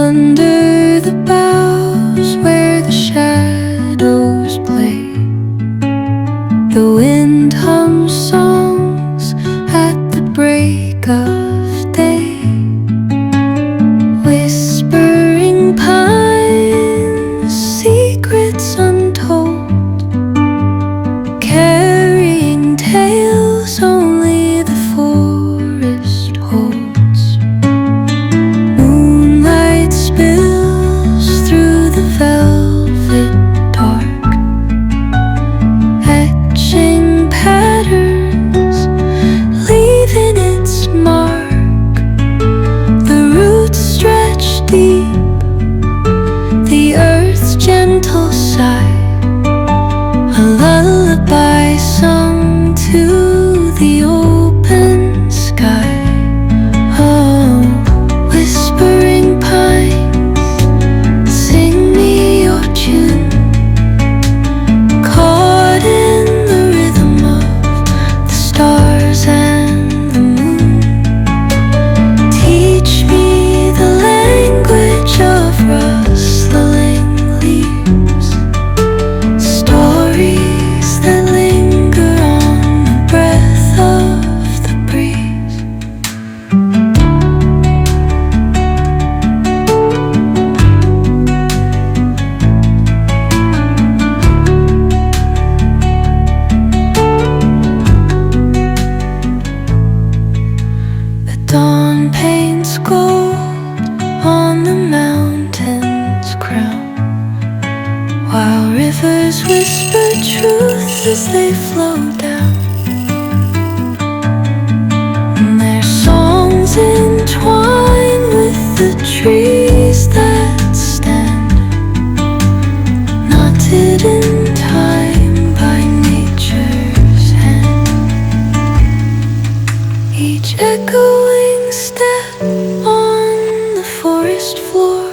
Under the boughs where the shadows play, the wind hums songs at the break of day. Whispering pines, secrets untold, carrying tales only the forest holds. Moonlight spills through the velvet dark, etching patterns, leaving its mark. The roots stretch deep, the earth's gentle sigh, a lullaby sung to the open sky. Oh, whispering pines, sing me your tune, caught in the rhythm of the stars and the moon. Teach me the language of rustling leaves, stories that linger on the breath of the breeze. The dawn paints gold on the mountain's crown, while rivers whisper truth as they flow down. And their songs entwine with the trees that stand, knotted in time by nature's hand. Each echoing step on the forest floor